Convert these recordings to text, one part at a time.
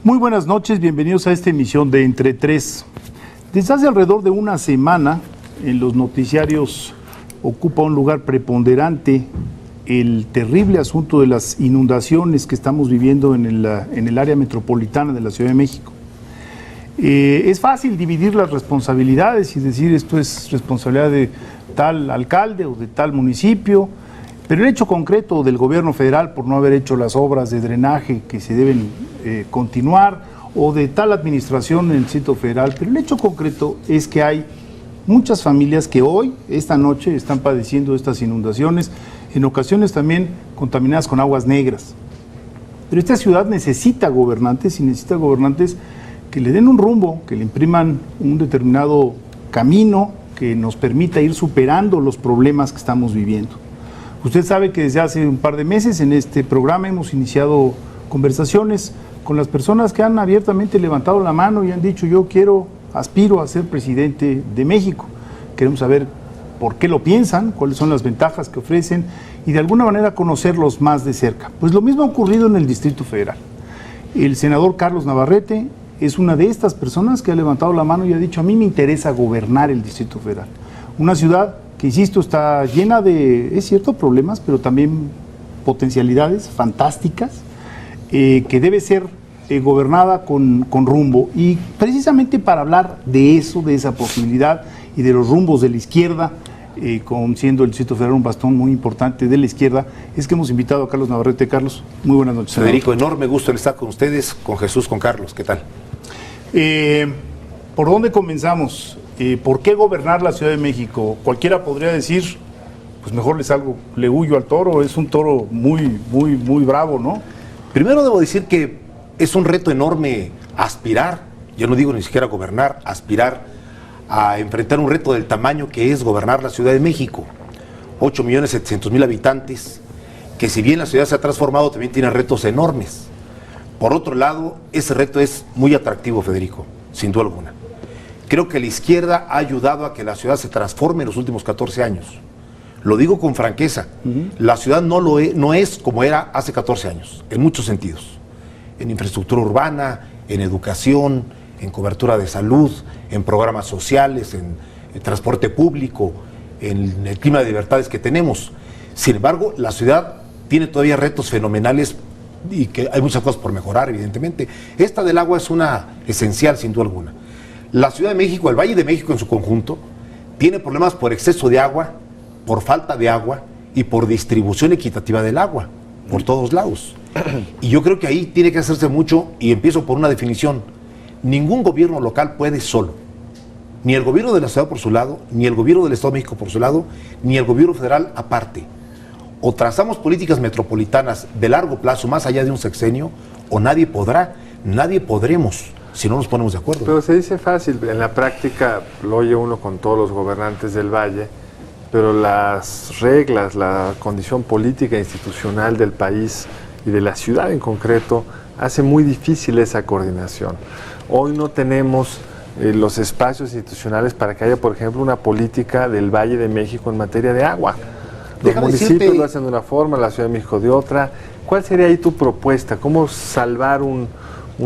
Muy buenas noches, bienvenidos a esta emisión de Entre Tres. Desde hace alrededor de una semana, en los noticiarios ocupa un lugar preponderante el terrible asunto de las inundaciones que estamos viviendo en el área metropolitana de la Ciudad de México. Es fácil dividir las responsabilidades y decir esto es responsabilidad de tal alcalde o de tal municipio, pero el hecho concreto del gobierno federal por no haber hecho las obras de drenaje que se deben continuar, o de tal administración en el Distrito Federal, pero el hecho concreto es que hay muchas familias que hoy, esta noche, están padeciendo estas inundaciones, en ocasiones también contaminadas con aguas negras. Pero esta ciudad necesita gobernantes y necesita gobernantes que le den un rumbo, que le impriman un determinado camino que nos permita ir superando los problemas que estamos viviendo. Usted sabe que desde hace un par de meses en este programa hemos iniciado conversaciones con las personas que han abiertamente levantado la mano y han dicho yo aspiro a ser presidente de México. Queremos saber por qué lo piensan, cuáles son las ventajas que ofrecen y de alguna manera conocerlos más de cerca. Pues lo mismo ha ocurrido en el Distrito Federal. El senador Carlos Navarrete es una de estas personas que ha levantado la mano y ha dicho a mí me interesa gobernar el Distrito Federal. Una ciudad que, insisto, está llena de, es cierto, problemas, pero también potencialidades fantásticas, que debe ser gobernada con rumbo. Y precisamente para hablar de eso, de esa posibilidad y de los rumbos de la izquierda, con siendo el Distrito Federal un bastón muy importante de la izquierda, es que hemos invitado a Carlos Navarrete. Carlos, muy buenas noches. Federico, enorme gusto en estar con ustedes, con Jesús, con Carlos. ¿Qué tal? ¿Por dónde comenzamos? ¿Por qué gobernar la Ciudad de México? Cualquiera podría decir, pues mejor le huyo al toro, es un toro muy bravo, ¿no? Primero debo decir que es un reto enorme aspirar, yo no digo ni siquiera gobernar, aspirar a enfrentar un reto del tamaño que es gobernar la Ciudad de México. 8.700.000 habitantes, que si bien la ciudad se ha transformado, también tiene retos enormes. Por otro lado, ese reto es muy atractivo, Federico, sin duda alguna. Creo que la izquierda ha ayudado a que la ciudad se transforme en los últimos 14 años. Lo digo con franqueza, la ciudad no es como era hace 14 años, en muchos sentidos. En infraestructura urbana, en educación, en cobertura de salud, en programas sociales, en transporte público, en el clima de libertades que tenemos. Sin embargo, la ciudad tiene todavía retos fenomenales y que hay muchas cosas por mejorar, evidentemente. Esta del agua es una esencial, sin duda alguna. La Ciudad de México, el Valle de México en su conjunto, tiene problemas por exceso de agua, por falta de agua y por distribución equitativa del agua, por todos lados. Y yo creo que ahí tiene que hacerse mucho, y empiezo por una definición. Ningún gobierno local puede solo. Ni el gobierno de la ciudad por su lado, ni el gobierno del Estado de México por su lado, ni el gobierno federal aparte. O trazamos políticas metropolitanas de largo plazo, más allá de un sexenio, o nadie podremos, si no nos ponemos de acuerdo. Pero se dice fácil, en la práctica lo oye uno con todos los gobernantes del Valle, pero las reglas, la condición política e institucional del país y de la ciudad en concreto hace muy difícil esa coordinación. Hoy no tenemos los espacios institucionales para que haya, por ejemplo, una política del Valle de México en materia de agua. Los municipios lo hacen de una forma, la Ciudad de México de otra. ¿Cuál sería ahí tu propuesta? ¿Cómo salvar un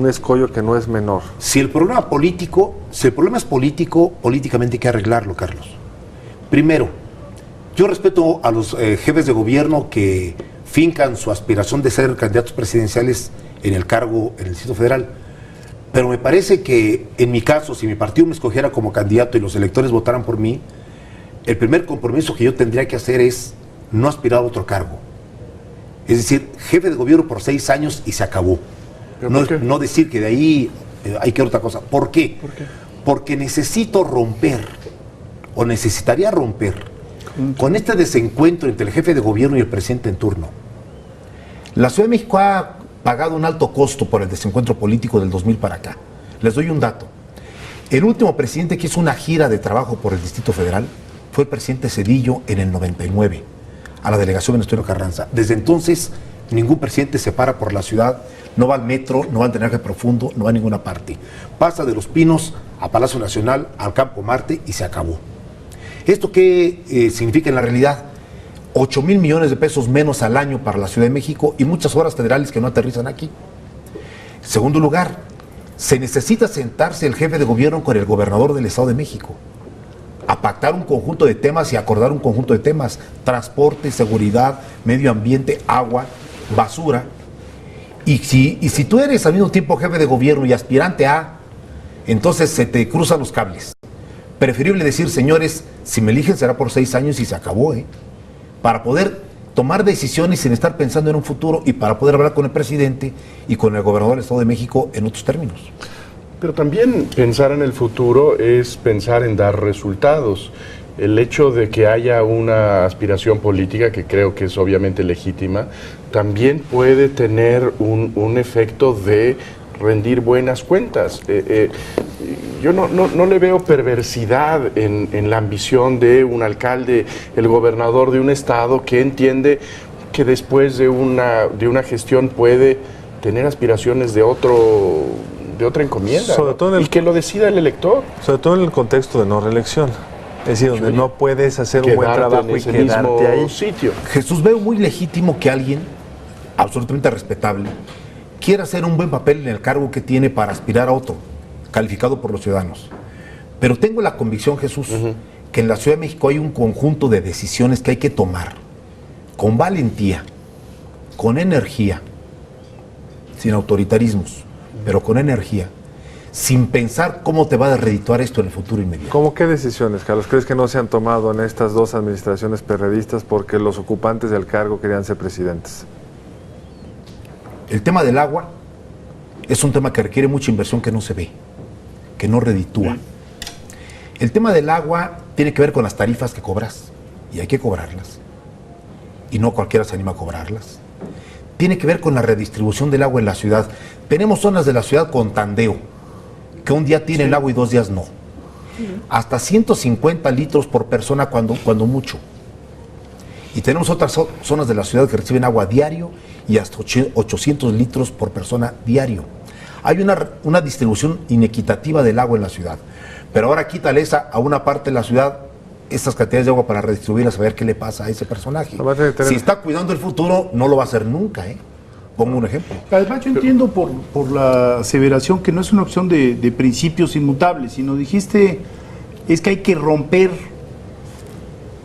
escollo que no es menor? Si el problema es político, políticamente hay que arreglarlo, Carlos. Primero, yo respeto a los jefes de gobierno que fincan su aspiración de ser candidatos presidenciales en el cargo en el Distrito Federal, pero me parece que en mi caso, si mi partido me escogiera como candidato y los electores votaran por mí, el primer compromiso que yo tendría que hacer es no aspirar a otro cargo. Es decir, jefe de gobierno por 6 años y se acabó. No decir que de ahí hay que otra cosa. ¿Por qué? Porque necesitaría romper con este desencuentro entre el jefe de gobierno y el presidente en turno. La Ciudad de México ha pagado un alto costo por el desencuentro político del 2000 para acá. Les doy un dato. El último presidente que hizo una gira de trabajo por el Distrito Federal fue el presidente Zedillo en el 99, a la delegación Venustiano Carranza. Desde entonces, ningún presidente se para por la ciudad, no va al metro, no va al drenaje profundo, no va a ninguna parte. Pasa de Los Pinos a Palacio Nacional, al Campo Marte y se acabó. ¿Esto qué significa en la realidad? 8,000 millones de pesos menos al año para la Ciudad de México y muchas obras federales que no aterrizan aquí. Segundo lugar, Se necesita sentarse el jefe de gobierno con el gobernador del Estado de México a pactar un conjunto de temas y acordar un conjunto de temas: transporte, seguridad, medio ambiente, agua, basura. Y si tú eres al mismo tiempo jefe de gobierno y aspirante a, entonces se te cruzan los cables. Preferible decir, señores, si me eligen será por 6 años y se acabó, para poder tomar decisiones sin estar pensando en un futuro y para poder hablar con el presidente y con el gobernador del Estado de México en otros términos. Pero también pensar en el futuro es pensar en dar resultados. El hecho de que haya una aspiración política, que creo que es obviamente legítima, también puede tener un efecto de rendir buenas cuentas. Yo no le veo perversidad en la ambición de un alcalde, el gobernador de un estado que entiende que después de una gestión puede tener aspiraciones de otra encomienda, sobre todo y que lo decida el elector. Sobre todo en el contexto de no reelección. Es decir, donde no puedes hacer un buen trabajo y quedarte ahí. Sitio. Jesús, veo muy legítimo que alguien, absolutamente respetable, quiera hacer un buen papel en el cargo que tiene para aspirar a otro, calificado por los ciudadanos. Pero tengo la convicción, Jesús, que en la Ciudad de México hay un conjunto de decisiones que hay que tomar con valentía, con energía, sin autoritarismos, pero con energía, sin pensar cómo te va a redituar esto en el futuro inmediato. ¿Cómo qué decisiones, Carlos, crees que no se han tomado en estas dos administraciones perredistas porque los ocupantes del cargo querían ser presidentes? El tema del agua es un tema que requiere mucha inversión que no se ve, que no reditúa. El tema del agua tiene que ver con las tarifas que cobras, y hay que cobrarlas, y no cualquiera se anima a cobrarlas. Tiene que ver con la redistribución del agua en la ciudad. Tenemos zonas de la ciudad con tandeo, que un día tienen agua y 2 días no. Hasta 150 litros por persona cuando mucho. Y tenemos otras zonas de la ciudad que reciben agua diario y hasta 800 litros por persona diario. Hay una distribución inequitativa del agua en la ciudad. Pero ahora quítale a una parte de la ciudad estas cantidades de agua para redistribuirlas, a ver qué le pasa a ese personaje. Si está cuidando el futuro, no lo va a hacer nunca, Pongo un ejemplo. Además, yo entiendo por la aseveración que no es una opción de principios inmutables, sino dijiste, es que hay que romper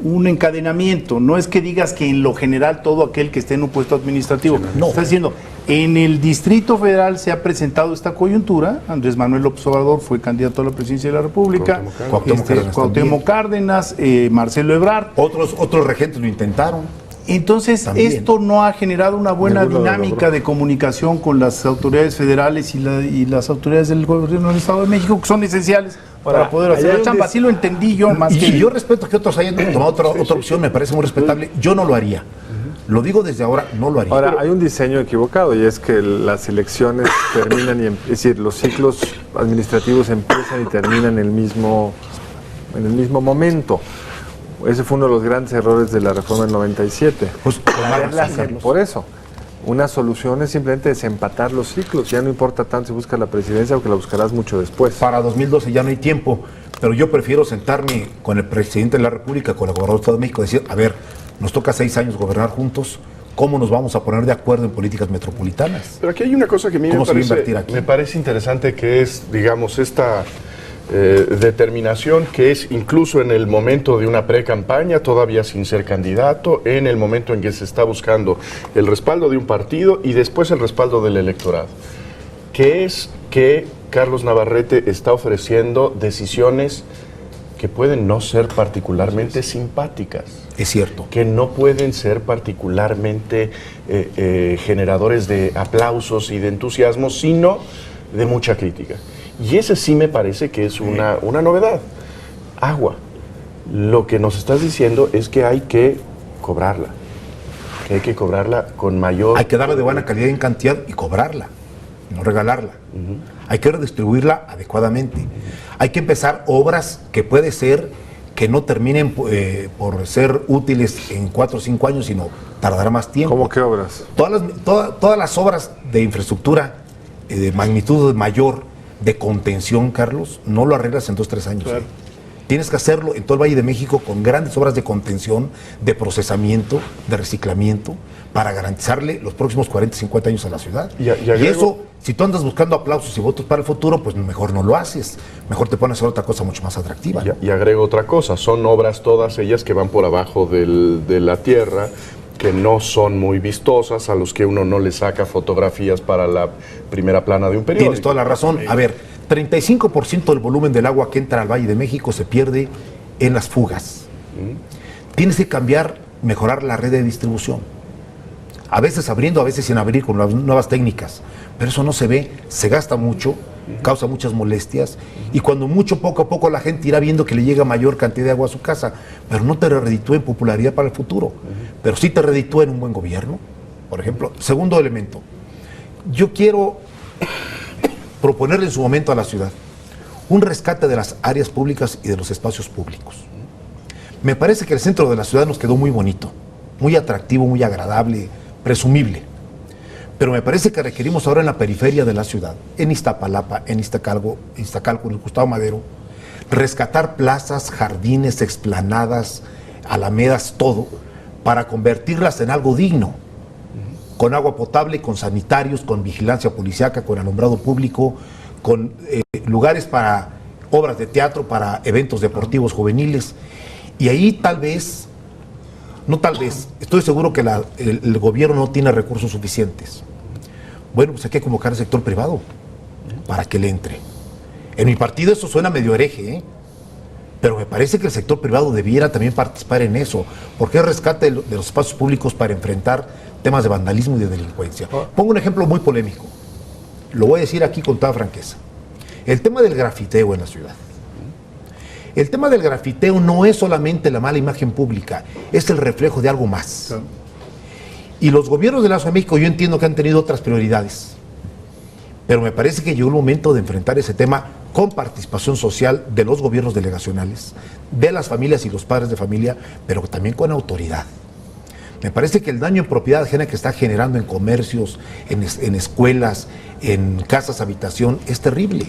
un encadenamiento. No es que digas que en lo general todo aquel que esté en un puesto administrativo. No. Estás diciendo, en el Distrito Federal se ha presentado esta coyuntura. Andrés Manuel López Obrador fue candidato a la presidencia de la República. Cuauhtémoc Cárdenas, Marcelo Ebrard. Otros regentes lo intentaron. Entonces, También. esto no ha generado una buena dinámica de comunicación con las autoridades federales y las autoridades del gobierno del Estado de México, que son esenciales para poder hacer la chamba. Así lo entendí yo, más que... Y yo respeto que otros hayan tomado otra opción, me parece muy respetable. Yo no lo haría. Lo digo desde ahora, no lo haría. Ahora, hay un diseño equivocado, y es que las elecciones terminan, es decir, los ciclos administrativos empiezan y terminan en el mismo momento. Ese fue uno de los grandes errores de la reforma del 97. Pues, por eso, una solución es simplemente desempatar los ciclos. Ya no importa tanto si buscas la presidencia o que la buscarás mucho después. Para 2012 ya no hay tiempo, pero yo prefiero sentarme con el presidente de la República, con el gobernador del Estado de México, y decir, a ver, nos toca 6 años gobernar juntos, ¿cómo nos vamos a poner de acuerdo en políticas metropolitanas? Pero aquí hay una cosa que a mí me parece interesante, que es, digamos, esta determinación que es incluso en el momento de una pre-campaña, todavía sin ser candidato, en el momento en que se está buscando el respaldo de un partido y después el respaldo del electorado, que es que Carlos Navarrete está ofreciendo decisiones que pueden no ser particularmente simpáticas. Es cierto. Que no pueden ser particularmente generadores de aplausos y de entusiasmo, sino de mucha crítica. Y ese sí me parece que es una novedad. Agua. Lo que nos estás diciendo es que hay que cobrarla. Que hay que cobrarla con mayor... Hay que darla de buena calidad en cantidad y cobrarla, no regalarla. Hay que redistribuirla adecuadamente. Hay que empezar obras que puede ser que no terminen por ser útiles en 4 o 5 años, sino tardará más tiempo. ¿Cómo qué obras? Todas las obras de infraestructura de magnitud mayor, de contención, Carlos, no lo arreglas en 2 o 3 años. Claro. Tienes que hacerlo en todo el Valle de México con grandes obras de contención, de procesamiento, de reciclamiento, para garantizarle los próximos 40, 50 años a la ciudad. Y eso, si tú andas buscando aplausos y votos para el futuro, pues mejor no lo haces. Mejor te pones a hacer otra cosa mucho más atractiva. Y agrego otra cosa, son obras todas ellas que van por abajo de la tierra, que no son muy vistosas, a los que uno no le saca fotografías para la primera plana de un periódico. Tienes toda la razón. A ver, 35% del volumen del agua que entra al Valle de México se pierde en las fugas. Tienes que mejorar la red de distribución. A veces abriendo, a veces sin abrir, con las nuevas técnicas. Pero eso no se ve, se gasta mucho, causa muchas molestias, y cuando mucho, poco a poco, la gente irá viendo que le llega mayor cantidad de agua a su casa, pero no te reditúa en popularidad para el futuro, pero sí te reditúa en un buen gobierno, por ejemplo. Segundo elemento, yo quiero proponerle en su momento a la ciudad un rescate de las áreas públicas y de los espacios públicos. Me parece que el centro de la ciudad nos quedó muy bonito, muy atractivo, muy agradable, presumible. Pero me parece que requerimos ahora en la periferia de la ciudad, en Iztapalapa, en Iztacalco, en el Gustavo Madero, rescatar plazas, jardines, explanadas, alamedas, todo, para convertirlas en algo digno, con agua potable, con sanitarios, con vigilancia policíaca, con alumbrado público, con lugares para obras de teatro, para eventos deportivos juveniles. Y ahí estoy seguro que el gobierno no tiene recursos suficientes. Bueno, pues hay que convocar al sector privado para que le entre. En mi partido eso suena medio hereje, pero me parece que el sector privado debiera también participar en eso, porque es rescate de los espacios públicos para enfrentar temas de vandalismo y de delincuencia. Pongo un ejemplo muy polémico, lo voy a decir aquí con toda franqueza. El tema del grafiteo en la ciudad. El tema del grafiteo no es solamente la mala imagen pública, es el reflejo de algo más. Y los gobiernos de la Ciudad de México, yo entiendo que han tenido otras prioridades, pero me parece que llegó el momento de enfrentar ese tema con participación social de los gobiernos delegacionales, de las familias y los padres de familia, pero también con autoridad. Me parece que el daño en propiedad ajena que está generando en comercios, en escuelas, en casas, habitación, es terrible.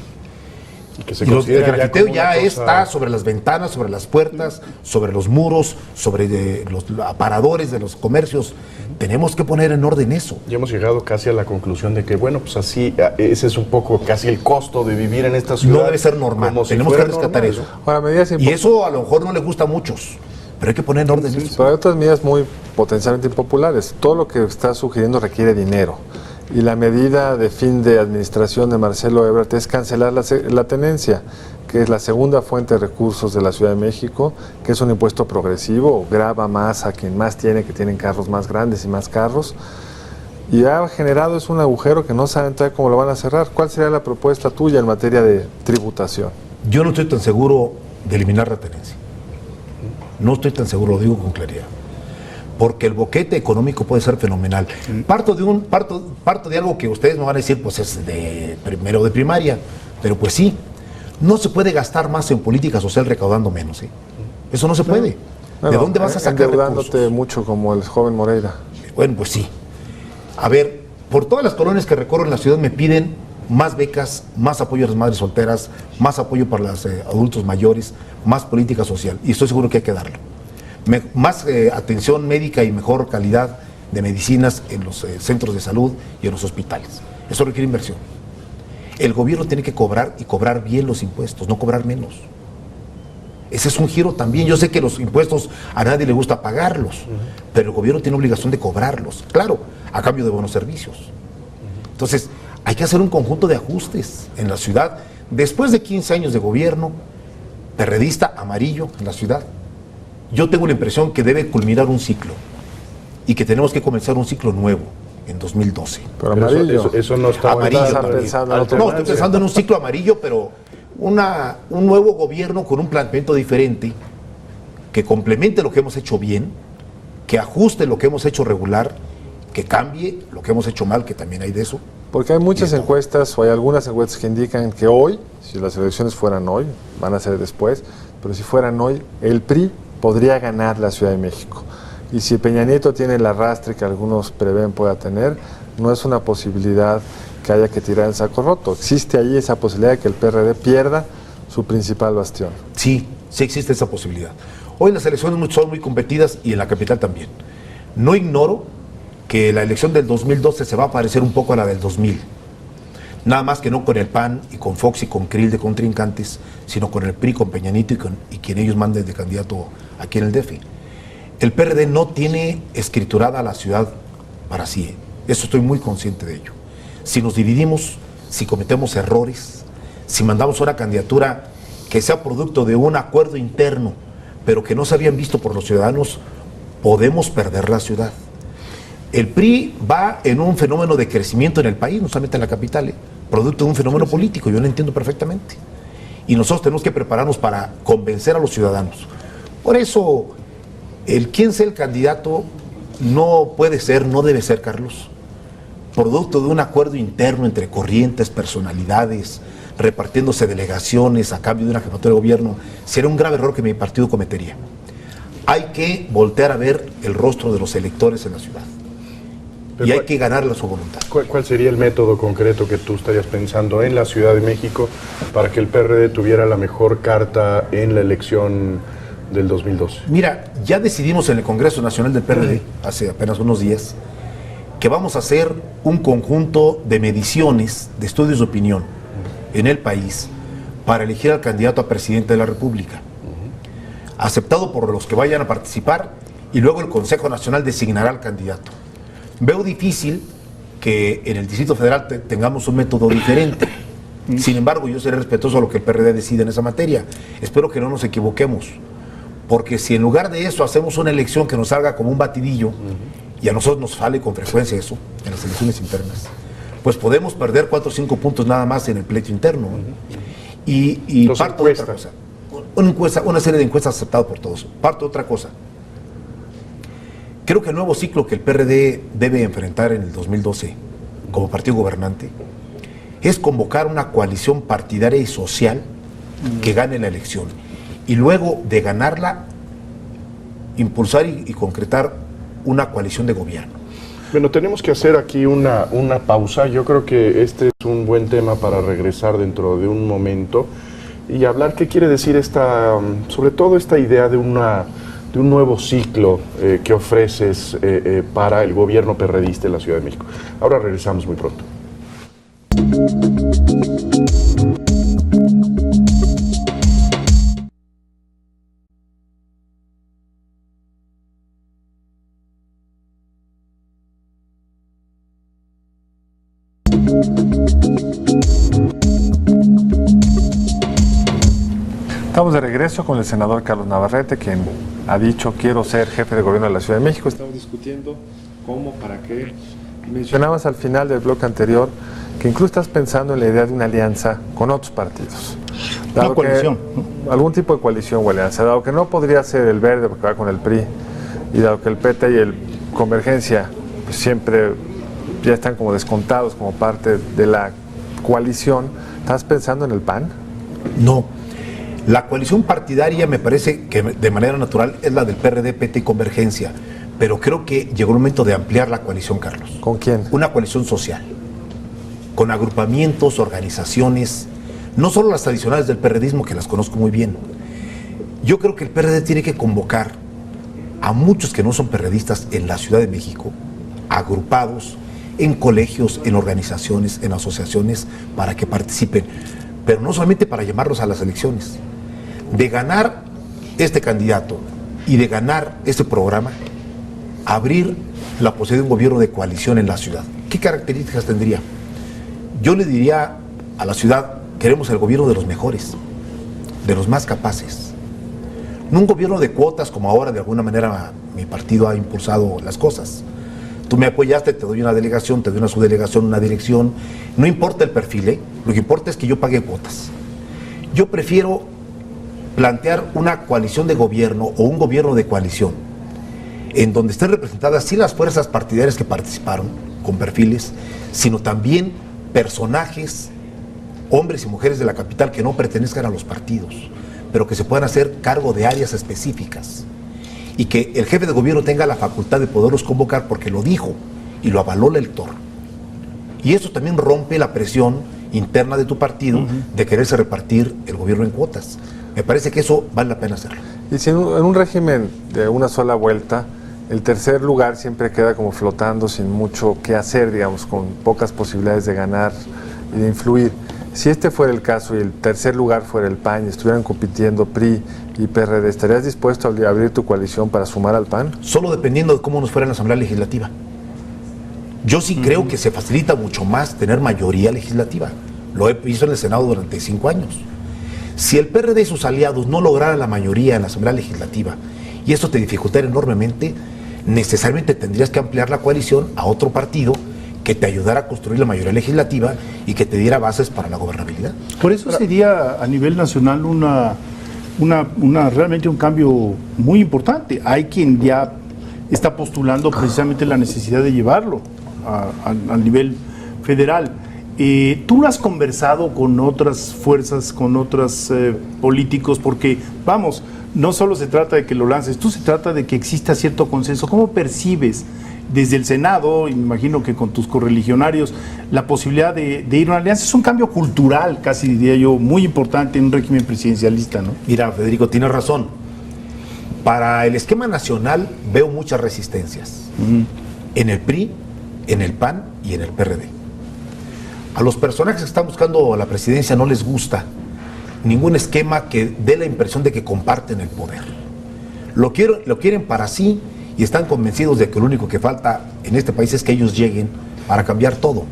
Y el grafiteo ya está sobre las ventanas, sobre las puertas, sobre los muros, sobre los aparadores de los comercios. Tenemos que poner en orden eso. Ya hemos llegado casi a la conclusión de que, bueno, pues así, ese es un poco casi el costo de vivir en esta ciudad. No debe ser normal, tenemos que rescatar eso. Ahora, y eso a lo mejor no le gusta a muchos, pero hay que poner en orden eso. Pero hay otras medidas muy potencialmente impopulares. Todo lo que está sugiriendo requiere dinero. Y la medida de fin de administración de Marcelo Ebrard es cancelar la tenencia, que es la segunda fuente de recursos de la Ciudad de México, que es un impuesto progresivo, grava más a quien más tiene, que tienen carros más grandes y más carros. Y ha generado un agujero que no saben todavía cómo lo van a cerrar. ¿Cuál sería la propuesta tuya en materia de tributación? Yo no estoy tan seguro de eliminar la tenencia. No estoy tan seguro, lo digo con claridad. Porque el boquete económico puede ser fenomenal. Parto de algo que ustedes me van a decir, pues es de primero de primaria, pero pues sí, no se puede gastar más en política social recaudando menos. Eso no se puede. ¿De dónde vas a sacar endeudándote mucho como el joven Moreira? Bueno, pues sí. A ver, por todas las colonias que recorro en la ciudad me piden más becas, más apoyo a las madres solteras, más apoyo para los adultos mayores, más política social, y estoy seguro que hay que darlo. Más atención médica y mejor calidad de medicinas en los centros de salud y en los hospitales. Eso requiere inversión. El gobierno tiene que cobrar y cobrar bien los impuestos, no cobrar menos. Ese es un giro también. Yo sé que los impuestos a nadie le gusta pagarlos, pero el gobierno tiene obligación de cobrarlos, claro, a cambio de buenos servicios. Entonces, hay que hacer un conjunto de ajustes en la ciudad. Después de 15 años de gobierno perredista, amarillo en la ciudad, yo tengo la impresión que debe culminar un ciclo y que tenemos que comenzar un ciclo nuevo en 2012. Pero amarillo. Eso no está amarillo. No, estoy pensando en un ciclo amarillo, pero un nuevo gobierno con un planteamiento diferente, que complemente lo que hemos hecho bien, que ajuste lo que hemos hecho regular, que cambie lo que hemos hecho mal, que también hay de eso. Porque hay muchas encuestas, o hay algunas encuestas que indican que hoy, si las elecciones fueran hoy, van a ser después, pero si fueran hoy, el PRI podría ganar la Ciudad de México. Y si Peña Nieto tiene el arrastre que algunos prevén pueda tener, no es una posibilidad que haya que tirar el saco roto. Existe ahí esa posibilidad de que el PRD pierda su principal bastión. Sí, sí existe esa posibilidad. Hoy las elecciones son muy competidas y en la capital también. No ignoro que la elección del 2012 se va a parecer un poco a la del 2000. Nada más que no con el PAN y con Fox y con Krill de contrincantes, sino con el PRI, con Peña Nieto y quien ellos manden de candidato aquí en el DF. El PRD no tiene escriturada la ciudad para sí. Eso estoy muy consciente de ello. Si nos dividimos, si cometemos errores, si mandamos una candidatura que sea producto de un acuerdo interno, pero que no se habían visto por los ciudadanos, podemos perder la ciudad. El PRI va en un fenómeno de crecimiento en el país, no solamente en la capital, producto de un fenómeno político, yo lo entiendo perfectamente. Y nosotros tenemos que prepararnos para convencer a los ciudadanos. Por eso, quién sea el candidato no puede ser, no debe ser, Carlos, producto de un acuerdo interno entre corrientes, personalidades, repartiéndose delegaciones a cambio de una jefatura de gobierno. Sería un grave error que mi partido cometería. Hay que voltear a ver el rostro de los electores en la ciudad. Y hay que ganarle a su voluntad. ¿Cuál sería el método concreto que tú estarías pensando en la Ciudad de México para que el PRD tuviera la mejor carta en la elección del 2012? Mira, ya decidimos en el Congreso Nacional del PRD, hace apenas unos días, que vamos a hacer un conjunto de mediciones, de estudios de opinión en el país para elegir al candidato a presidente de la República, aceptado por los que vayan a participar, y luego el Consejo Nacional designará al candidato. Veo difícil que en el Distrito Federal tengamos un método diferente. Sin embargo, yo seré respetuoso a lo que el PRD decide en esa materia. Espero que no nos equivoquemos, porque si en lugar de eso hacemos una elección que nos salga como un batidillo, y a nosotros nos sale con frecuencia eso en las elecciones internas, pues podemos perder 4 o 5 puntos nada más en el pleito interno. Y parto de otra cosa. Una serie de encuestas aceptadas por todos. Parto de otra cosa. Creo que el nuevo ciclo que el PRD debe enfrentar en el 2012 como partido gobernante es convocar una coalición partidaria y social que gane la elección, y luego de ganarla impulsar y concretar una coalición de gobierno. Bueno, tenemos que hacer aquí una pausa. Yo creo que este es un buen tema para regresar dentro de un momento y hablar qué quiere decir sobre todo esta idea de un nuevo ciclo que ofreces para el gobierno perredista en la Ciudad de México. Ahora regresamos muy pronto. Estamos de regreso con el senador Carlos Navarrete, quien ha dicho: quiero ser jefe de gobierno de la Ciudad de México. Estamos discutiendo cómo, para qué. Mencionabas al final del bloque anterior que incluso estás pensando en la idea de una alianza con otros partidos. Una coalición. Algún tipo de coalición o alianza, dado que no podría ser el Verde porque va con el PRI, y dado que el PT y el Convergencia pues siempre ya están como descontados como parte de la coalición. ¿Estás pensando en el PAN? No. La coalición partidaria me parece que de manera natural es la del PRD, PT y Convergencia, pero creo que llegó el momento de ampliar la coalición, Carlos. ¿Con quién? Una coalición social, con agrupamientos, organizaciones, no solo las tradicionales del PRDismo, que las conozco muy bien. Yo creo que el PRD tiene que convocar a muchos que no son perredistas en la Ciudad de México, agrupados en colegios, en organizaciones, en asociaciones, para que participen, pero no solamente para llamarlos a las elecciones. De ganar este candidato y de ganar este programa, abrir la posibilidad de un gobierno de coalición en la ciudad. ¿Qué características tendría? Yo le diría a la ciudad: queremos el gobierno de los mejores, de los más capaces. No un gobierno de cuotas como ahora de alguna manera mi partido ha impulsado las cosas. Tú me apoyaste, te doy una delegación, te doy una subdelegación, una dirección. No importa el perfil, lo que importa es que yo pague cuotas. Yo prefiero plantear una coalición de gobierno o un gobierno de coalición en donde estén representadas sí las fuerzas partidarias que participaron con perfiles, sino también personajes, hombres y mujeres de la capital que no pertenezcan a los partidos, pero que se puedan hacer cargo de áreas específicas, y que el jefe de gobierno tenga la facultad de poderlos convocar porque lo dijo y lo avaló el elector. Y eso también rompe la presión interna de tu partido de quererse repartir el gobierno en cuotas. Me parece que eso vale la pena hacerlo. Y si en un régimen de una sola vuelta, el tercer lugar siempre queda como flotando sin mucho que hacer, digamos, con pocas posibilidades de ganar y de influir. Si este fuera el caso y el tercer lugar fuera el PAN y estuvieran compitiendo PRI y PRD, ¿estarías dispuesto a abrir tu coalición para sumar al PAN? Solo dependiendo de cómo nos fuera en la Asamblea Legislativa. Yo sí creo que se facilita mucho más tener mayoría legislativa. Lo he visto en el Senado durante 5 años. Si el PRD y sus aliados no lograran la mayoría en la Asamblea Legislativa y esto te dificultara enormemente, necesariamente tendrías que ampliar la coalición a otro partido que te ayudara a construir la mayoría legislativa y que te diera bases para la gobernabilidad. Por eso sería a nivel nacional realmente un cambio muy importante. Hay quien ya está postulando precisamente la necesidad de llevarlo al nivel federal. ¿Tú lo has conversado con otras fuerzas, con otros políticos? Porque, vamos, no solo se trata de que lo lances, se trata de que exista cierto consenso. ¿Cómo percibes desde el Senado, y me imagino que con tus correligionarios, la posibilidad de ir a una alianza? Es un cambio cultural, casi diría yo, muy importante en un régimen presidencialista, ¿no? Mira, Federico, tienes razón. Para el esquema nacional veo muchas resistencias. En el PRI, en el PAN y en el PRD. A los personajes que están buscando la presidencia no les gusta ningún esquema que dé la impresión de que comparten el poder. Lo quieren para sí y están convencidos de que lo único que falta en este país es que ellos lleguen para cambiar todo.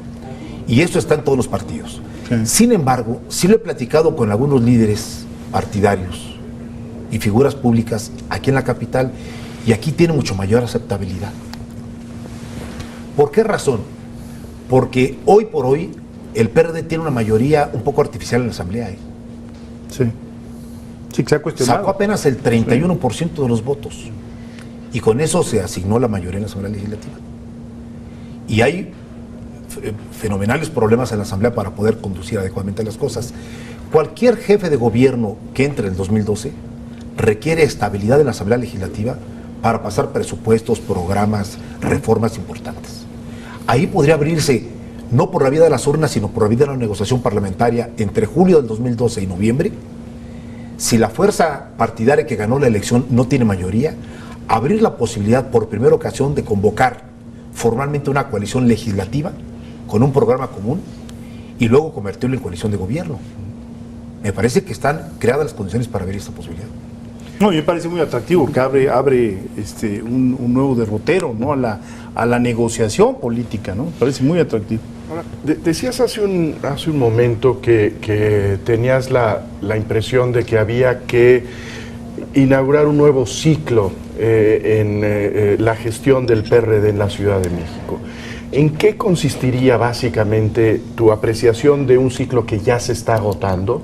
Y eso está en todos los partidos. Sí. Sin embargo, sí lo he platicado con algunos líderes partidarios y figuras públicas aquí en la capital, y aquí tiene mucho mayor aceptabilidad. ¿Por qué razón? Porque hoy por hoy el PRD tiene una mayoría un poco artificial en la Asamblea. Sí. Sí, que se ha cuestionado. Sacó apenas el 31% de los votos. Y con eso se asignó la mayoría en la Asamblea Legislativa. Y hay fenomenales problemas en la Asamblea para poder conducir adecuadamente las cosas. Cualquier jefe de gobierno que entre en el 2012 requiere estabilidad en la Asamblea Legislativa para pasar presupuestos, programas, reformas importantes. Ahí podría abrirse, no por la vía de las urnas, sino por la vía de la negociación parlamentaria entre julio del 2012 y noviembre. Si la fuerza partidaria que ganó la elección no tiene mayoría, abrir la posibilidad por primera ocasión de convocar formalmente una coalición legislativa con un programa común y luego convertirlo en coalición de gobierno. Me parece que están creadas las condiciones para ver esta posibilidad. No, a mí me parece muy atractivo porque abre un nuevo derrotero, ¿no? a la negociación política, ¿no? Me parece muy atractivo. Ahora, decías hace un momento que tenías la impresión de que había que inaugurar un nuevo ciclo en la gestión del PRD en la Ciudad de México. ¿En qué consistiría básicamente tu apreciación de un ciclo que ya se está agotando,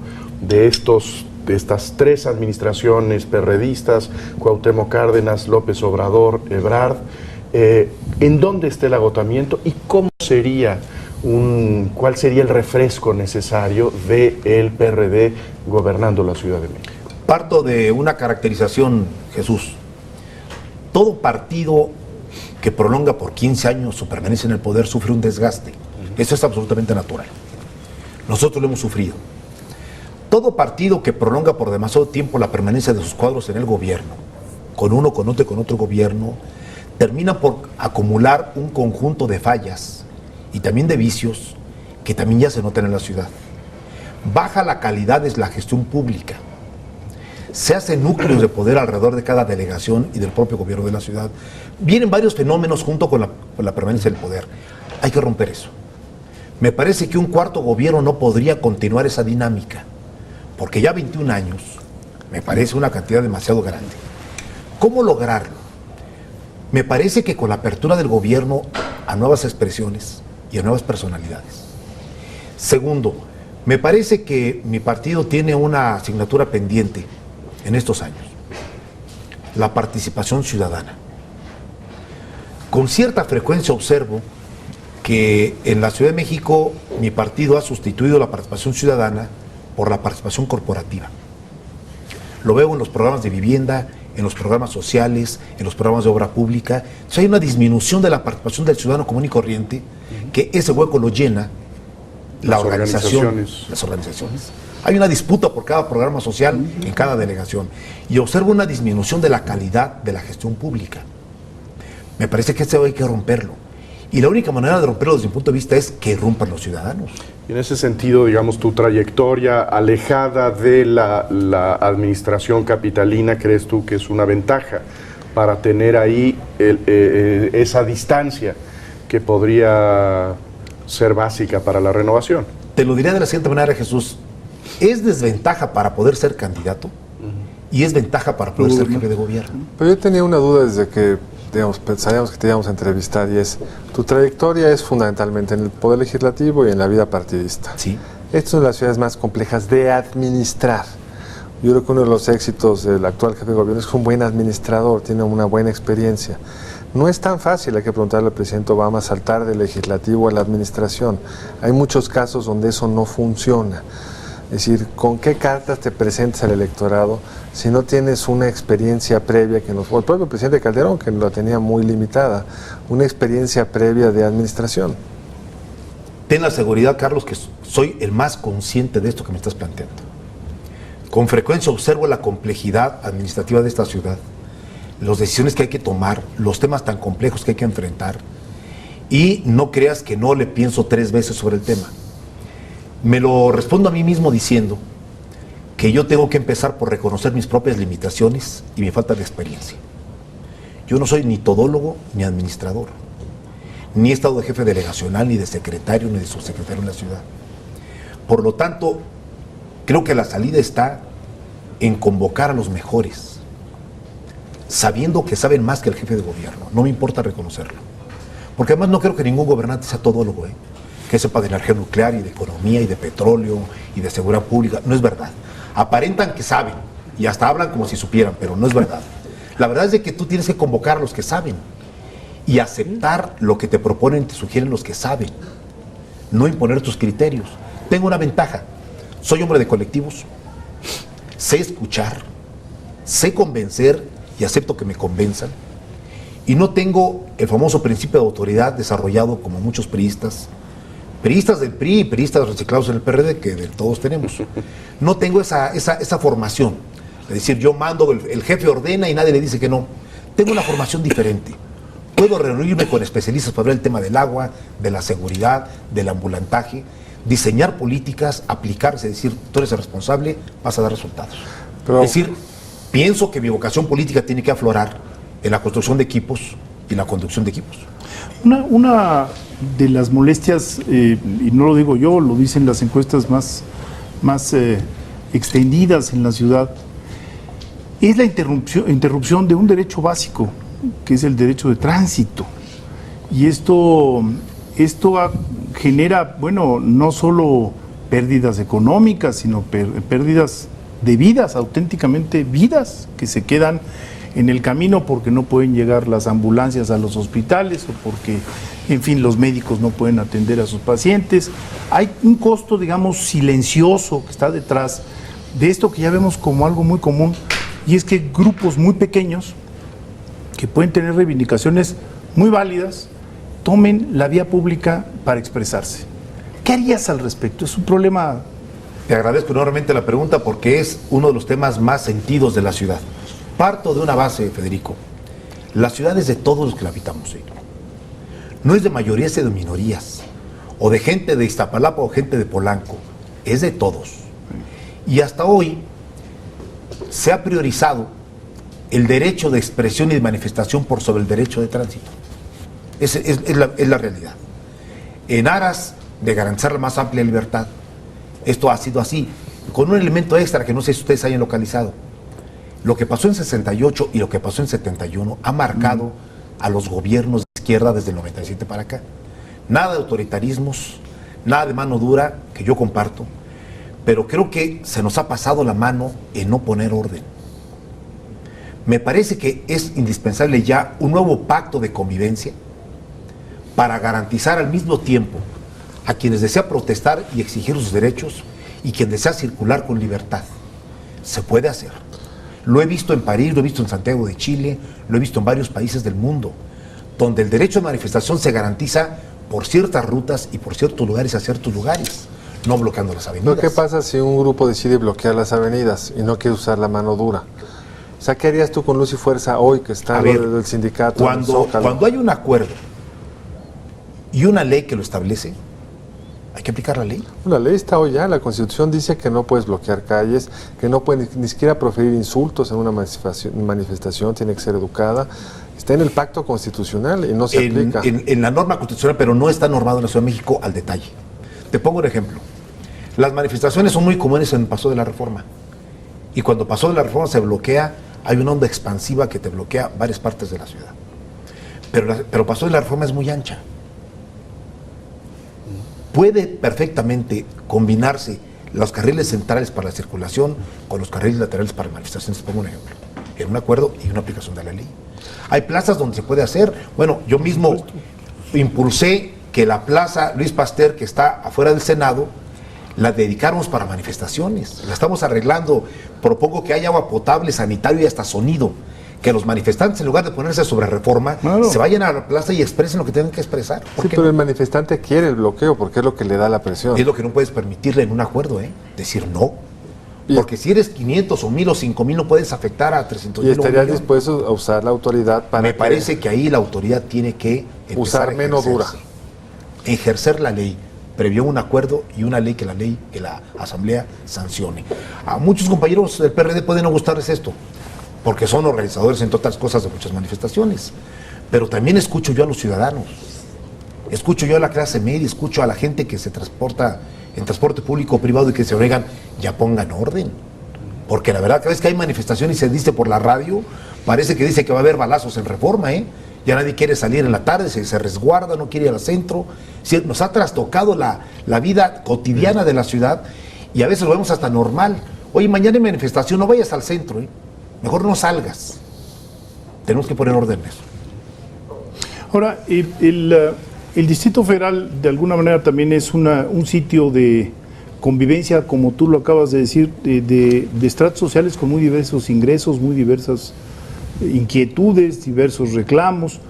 de estas 3 administraciones perredistas, Cuauhtémoc Cárdenas, López Obrador, Ebrard? ¿En dónde está el agotamiento y cuál sería el refresco necesario del PRD gobernando la Ciudad de México? Parto de una caracterización, Jesús. Todo partido que prolonga por 15 años su permanencia en el poder sufre un desgaste. Eso es absolutamente natural. Nosotros lo hemos sufrido. Todo partido que prolonga por demasiado tiempo la permanencia de sus cuadros en el gobierno, con uno, con otro y con otro gobierno, termina por acumular un conjunto de fallas y también de vicios que también ya se notan en la ciudad. Baja la calidad de la gestión pública. Se hacen núcleos de poder alrededor de cada delegación y del propio gobierno de la ciudad. Vienen varios fenómenos junto con la permanencia del poder. Hay que romper eso. Me parece que un cuarto gobierno no podría continuar esa dinámica, porque ya 21 años me parece una cantidad demasiado grande. ¿Cómo lograrlo? Me parece que con la apertura del gobierno a nuevas expresiones y a nuevas personalidades. Segundo, me parece que mi partido tiene una asignatura pendiente en estos años: la participación ciudadana. Con cierta frecuencia observo que en la Ciudad de México mi partido ha sustituido la participación ciudadana por la participación corporativa. Lo veo en los programas de vivienda, en los programas sociales, en los programas de obra pública. Entonces hay una disminución de la participación del ciudadano común y corriente, que ese hueco lo llena la organización, las organizaciones. Hay una disputa por cada programa social en cada delegación. Y observo una disminución de la calidad de la gestión pública. Me parece que hay que romperlo. Y la única manera de romperlo desde mi punto de vista es que rompan los ciudadanos. Y en ese sentido, digamos, tu trayectoria alejada de la administración capitalina, ¿crees tú que es una ventaja para tener ahí esa distancia que podría ser básica para la renovación? Te lo diré de la siguiente manera, Jesús. Es desventaja para poder ser candidato y es ventaja para poder ser jefe de gobierno. Pero yo tenía una duda desde que, digamos, pensábamos que te íbamos a entrevistar, y es, tu trayectoria es fundamentalmente en el Poder Legislativo y en la vida partidista. Sí. Estas son las ciudades más complejas de administrar. Yo creo que uno de los éxitos del actual jefe de gobierno es que es un buen administrador, tiene una buena experiencia. No es tan fácil, hay que preguntarle al presidente Obama, saltar del legislativo a la administración. Hay muchos casos donde eso no funciona. Es decir, ¿con qué cartas te presentas al electorado si no tienes una experiencia previa que nos... O el propio presidente Calderón, que lo tenía muy limitada, una experiencia previa de administración? Ten la seguridad, Carlos, que soy el más consciente de esto que me estás planteando. Con frecuencia observo la complejidad administrativa de esta ciudad, las decisiones que hay que tomar, los temas tan complejos que hay que enfrentar, y no creas que no le pienso 3 veces sobre el tema. Me lo respondo a mí mismo diciendo que yo tengo que empezar por reconocer mis propias limitaciones y mi falta de experiencia. Yo no soy ni todólogo ni administrador, ni he estado de jefe delegacional, ni de secretario, ni de subsecretario en la ciudad. Por lo tanto, creo que la salida está en convocar a los mejores, sabiendo que saben más que el jefe de gobierno. No me importa reconocerlo. Porque además no creo que ningún gobernante sea todólogo, que sepa de energía nuclear y de economía y de petróleo y de seguridad pública. No es verdad. Aparentan que saben y hasta hablan como si supieran, pero no es verdad. La verdad es de que tú tienes que convocar a los que saben y aceptar lo que te proponen y te sugieren los que saben. No imponer tus criterios. Tengo una ventaja. Soy hombre de colectivos. Sé escuchar, sé convencer y acepto que me convenzan. Y no tengo el famoso principio de autoridad desarrollado como muchos priistas del PRI y priistas reciclados en el PRD, que todos tenemos. No tengo esa formación. Es decir, yo mando, el jefe ordena y nadie le dice que no. Tengo una formación diferente. Puedo reunirme con especialistas para ver el tema del agua, de la seguridad, del ambulantaje, diseñar políticas, aplicarse, decir, tú eres el responsable, vas a dar resultados. Pero... Es decir, pienso que mi vocación política tiene que aflorar en la construcción de equipos y la conducción de equipos. Una de las molestias, y no lo digo yo, lo dicen las encuestas más extendidas en la ciudad, es la interrupción de un derecho básico, que es el derecho de tránsito. Y esto genera, bueno, no solo pérdidas económicas, sino pérdidas de vidas, auténticamente vidas que se quedan en el camino porque no pueden llegar las ambulancias a los hospitales o porque, en fin, los médicos no pueden atender a sus pacientes. Hay un costo, digamos, silencioso que está detrás de esto que ya vemos como algo muy común, y es que grupos muy pequeños que pueden tener reivindicaciones muy válidas tomen la vía pública para expresarse. ¿Qué harías al respecto? Es un problema... Te agradezco enormemente la pregunta porque es uno de los temas más sentidos de la ciudad. Parto de una base, Federico. La ciudad es de todos los que la habitamos, ¿sí? No es de mayorías y de minorías, o de gente de Iztapalapa o gente de Polanco, es de todos. Y hasta hoy se ha priorizado el derecho de expresión y de manifestación por sobre el derecho de tránsito. Es la realidad. En aras de garantizar la más amplia libertad, esto ha sido así, con un elemento extra que no sé si ustedes hayan localizado. Lo que pasó en 68 y lo que pasó en 71 ha marcado a los gobiernos de izquierda desde el 97 para acá. Nada de autoritarismos, nada de mano dura, que yo comparto, pero creo que se nos ha pasado la mano en no poner orden. Me parece que es indispensable ya un nuevo pacto de convivencia para garantizar al mismo tiempo a quienes desean protestar y exigir sus derechos y quien desea circular con libertad. Se puede hacer. Lo he visto en París, lo he visto en Santiago de Chile, lo he visto en varios países del mundo, donde el derecho de manifestación se garantiza por ciertas rutas y por ciertos lugares a ciertos lugares. no bloqueando las avenidas. ¿Qué pasa si un grupo decide bloquear las avenidas y no quiere usar la mano dura? O sea, ¿qué harías tú con Luz y Fuerza hoy que está del sindicato? Cuando hay un acuerdo y una ley que lo establece, hay que aplicar la ley. La ley está hoy ya, la Constitución dice que no puedes bloquear calles, que no puedes ni siquiera proferir insultos en una manifestación, tiene que ser educada. Está en el pacto constitucional y no se aplica. En la norma constitucional, pero no está normado en la Ciudad de México al detalle. Te pongo un ejemplo. Las manifestaciones son muy comunes en el Paso de la Reforma. Y cuando Paso de la Reforma se bloquea, hay una onda expansiva que te bloquea varias partes de la ciudad. Pero Paso de la Reforma es muy ancha. Puede perfectamente combinarse los carriles centrales para la circulación con los carriles laterales para manifestaciones. Pongo un ejemplo. En un acuerdo y una aplicación de la ley. Hay plazas donde se puede hacer. Bueno, yo mismo impulsé que la plaza Luis Pasteur, que está afuera del Senado, la dedicáramos para manifestaciones. La estamos arreglando. Propongo que haya agua potable, sanitario y hasta sonido. Que los manifestantes, en lugar de ponerse sobre Reforma, se vayan a la plaza y expresen lo que tengan que expresar. Sí, pero el manifestante quiere el bloqueo porque es lo que le da la presión. Es lo que no puedes permitirle en un acuerdo, decir no. Porque si eres 500 o 1000 o 5000 no puedes afectar a 300,000. ¿Y estarías dispuesto a usar la autoridad para...? Me parece que ahí la autoridad tiene que usar menos dura. Ejercer la ley. Previó un acuerdo y una ley que la Asamblea sancione. A muchos compañeros del PRD puede no gustarles esto, porque son organizadores, entre otras cosas, de muchas manifestaciones. Pero también escucho yo a los ciudadanos. Escucho yo a la clase media, escucho a la gente que se transporta en transporte público o privado y que se oigan, ya pongan orden. Porque la verdad, cada vez que hay manifestaciones y se dice por la radio, parece que dice que va a haber balazos en Reforma, Ya nadie quiere salir en la tarde, se resguarda, no quiere ir al centro. Sí, nos ha trastocado la vida cotidiana de la ciudad y a veces lo vemos hasta normal. Oye, mañana hay manifestación, no vayas al centro, Mejor no salgas. Tenemos que poner orden en eso. Ahora, el Distrito Federal de alguna manera también es un sitio de convivencia, como tú lo acabas de decir, de estratos sociales con muy diversos ingresos, muy diversas inquietudes, diversos reclamos.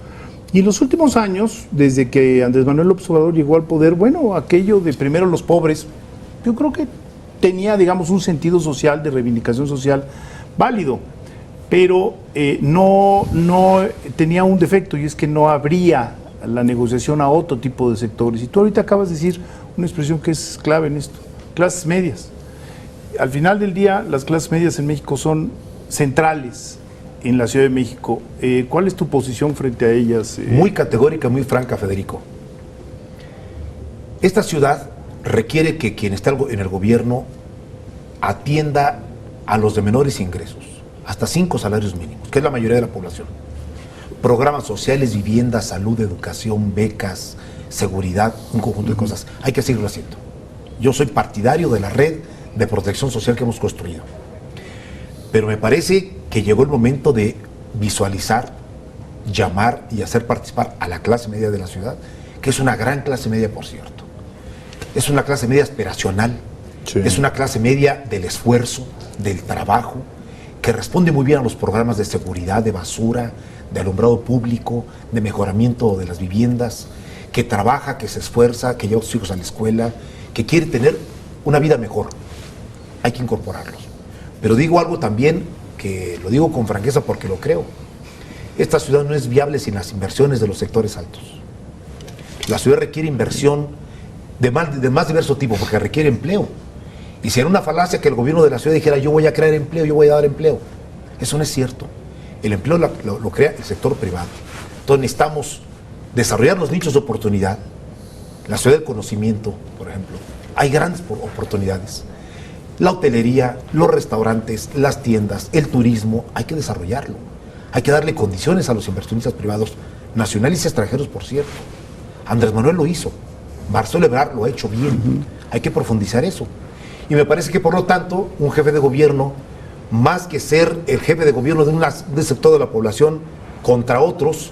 Y en los últimos años, desde que Andrés Manuel López Obrador llegó al poder, bueno, aquello de primero los pobres, yo creo que tenía, digamos, un sentido social, de reivindicación social válido, pero no tenía un defecto, y es que no habría la negociación a otro tipo de sectores. Y tú ahorita acabas de decir una expresión que es clave en esto: clases medias. Al final del día, las clases medias en México son centrales en la Ciudad de México. ¿Cuál es tu posición frente a ellas? Muy categórica, muy franca, Federico. Esta ciudad requiere que quien está en el gobierno atienda a los de menores ingresos, hasta 5 salarios mínimos, que es la mayoría de la población. Programas sociales, vivienda, salud, educación, becas, seguridad, un conjunto de cosas. Hay que seguirlo haciendo. Yo soy partidario de la red de protección social que hemos construido. Pero me parece que llegó el momento de visualizar, llamar y hacer participar a la clase media de la ciudad, que es una gran clase media, por cierto. Es una clase media aspiracional, es una clase media del esfuerzo, del trabajo, que responde muy bien a los programas de seguridad, de basura, de alumbrado público, de mejoramiento de las viviendas, que trabaja, que se esfuerza, que lleva a sus hijos a la escuela, que quiere tener una vida mejor. Hay que incorporarlos. Pero digo algo también que lo digo con franqueza porque lo creo. Esta ciudad no es viable sin las inversiones de los sectores altos. La ciudad requiere inversión de más diverso tipo, porque requiere empleo. Y si era una falacia que el gobierno de la ciudad dijera, yo voy a crear empleo, yo voy a dar empleo. Eso no es cierto. El empleo lo crea el sector privado. Entonces necesitamos desarrollar los nichos de oportunidad. La ciudad del conocimiento, por ejemplo. Hay grandes oportunidades. La hotelería, los restaurantes, las tiendas, el turismo, hay que desarrollarlo. Hay que darle condiciones a los inversionistas privados, nacionales y extranjeros, por cierto. Andrés Manuel lo hizo. Marcelo Ebrard lo ha hecho bien. Hay que profundizar eso. Y me parece que, por lo tanto, un jefe de gobierno, más que ser el jefe de gobierno de un sector de la población contra otros,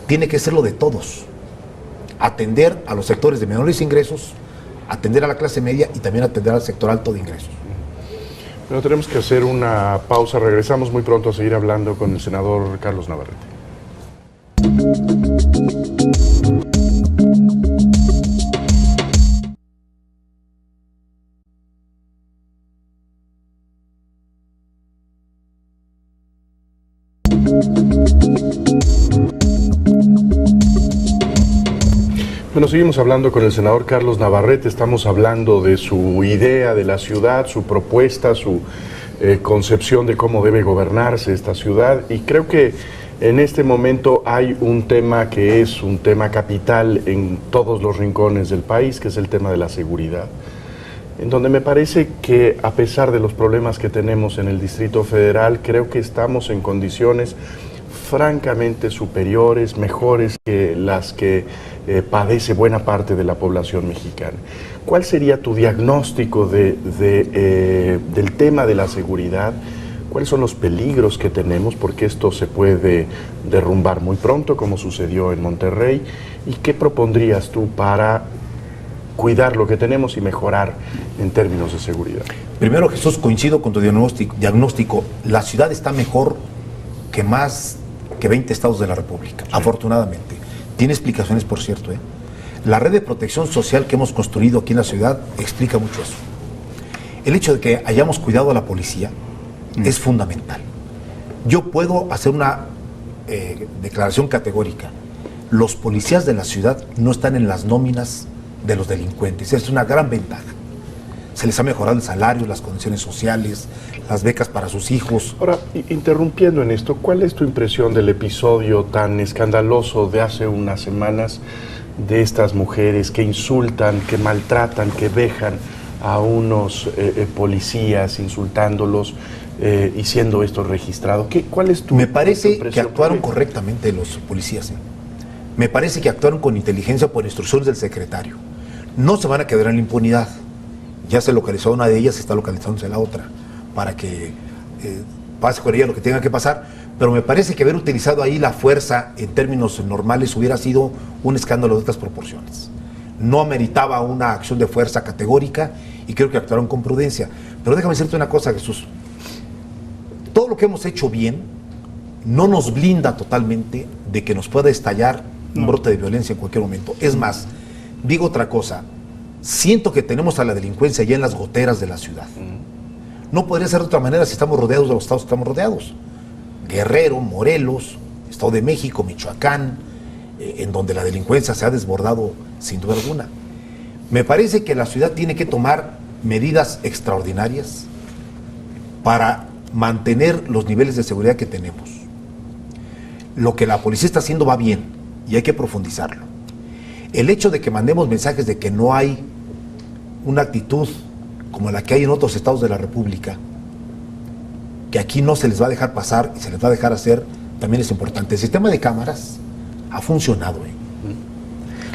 tiene que ser lo de todos. Atender a los sectores de menores ingresos, atender a la clase media y también atender al sector alto de ingresos. Pero tenemos que hacer una pausa. Regresamos muy pronto a seguir hablando con el senador Carlos Navarrete. Bueno, seguimos hablando con el senador Carlos Navarrete, estamos hablando de su idea de la ciudad, su propuesta, su concepción de cómo debe gobernarse esta ciudad, y creo que en este momento hay un tema que es un tema capital en todos los rincones del país, que es el tema de la seguridad, en donde me parece que a pesar de los problemas que tenemos en el Distrito Federal, creo que estamos en condiciones francamente superiores, mejores que las que padece buena parte de la población mexicana. ¿Cuál sería tu diagnóstico del tema de la seguridad? ¿Cuáles son los peligros que tenemos? Porque esto se puede derrumbar muy pronto, como sucedió en Monterrey. ¿Y qué propondrías tú para cuidar lo que tenemos y mejorar en términos de seguridad? Primero, Jesús, coincido con tu diagnóstico. La ciudad está mejor que más que 20 estados de la República, sí, afortunadamente. Tiene explicaciones, por cierto. La red de protección social que hemos construido aquí en la ciudad explica mucho eso. El hecho de que hayamos cuidado a la policía es fundamental. Yo puedo hacer una declaración categórica. Los policías de la ciudad no están en las nóminas de los delincuentes. Es una gran ventaja. Se les ha mejorado el salario, las condiciones sociales, las becas para sus hijos. Ahora, interrumpiendo en esto, ¿cuál es tu impresión del episodio tan escandaloso de hace unas semanas de estas mujeres que insultan, que maltratan, que vejan a unos policías, insultándolos y siendo esto registrado? ¿Cuál es tu Me parece impresión? que actuaron correctamente los policías. Me parece que actuaron con inteligencia por instrucciones del secretario. No se van a quedar en la impunidad. Ya se localizó una de ellas, está localizándose la otra, para que pase con ella lo que tenga que pasar. Pero me parece que haber utilizado ahí la fuerza en términos normales hubiera sido un escándalo de estas proporciones. No ameritaba una acción de fuerza categórica y creo que actuaron con prudencia. Pero déjame decirte una cosa, Jesús. Todo lo que hemos hecho bien no nos blinda totalmente de que nos pueda estallar un brote de violencia en cualquier momento. Es más, digo otra cosa. Siento que tenemos a la delincuencia ya en las goteras de la ciudad. No podría ser de otra manera si estamos rodeados de los estados que estamos rodeados. Guerrero, Morelos, Estado de México, Michoacán, en donde la delincuencia se ha desbordado sin duda alguna. Me parece que la ciudad tiene que tomar medidas extraordinarias para mantener los niveles de seguridad que tenemos. Lo que la policía está haciendo va bien y hay que profundizarlo. El hecho de que mandemos mensajes de que no hay una actitud como la que hay en otros estados de la República, que aquí no se les va a dejar pasar y se les va a dejar hacer, también es importante. El sistema de cámaras ha funcionado.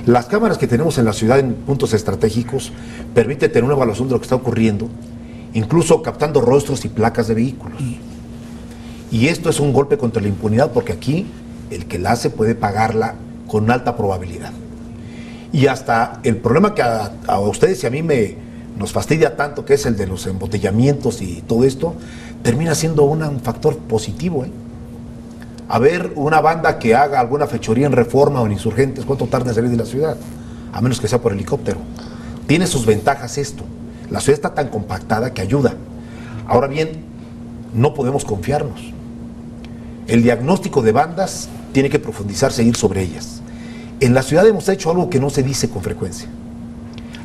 Las cámaras que tenemos en la ciudad en puntos estratégicos permiten tener una evaluación de lo que está ocurriendo, incluso captando rostros y placas de vehículos. Y esto es un golpe contra la impunidad, porque aquí el que la hace puede pagarla con alta probabilidad. Y hasta el problema que a ustedes y a mí nos fastidia tanto, que es el de los embotellamientos y todo esto, termina siendo un factor positivo. A ver, una banda que haga alguna fechoría en Reforma o en Insurgentes, ¿cuánto tarda en salir de la ciudad? A menos que sea por helicóptero. Tiene sus ventajas esto. La ciudad está tan compactada que ayuda. Ahora bien, no podemos confiarnos. El diagnóstico de bandas tiene que profundizarse e ir sobre ellas. En la ciudad hemos hecho algo que no se dice con frecuencia.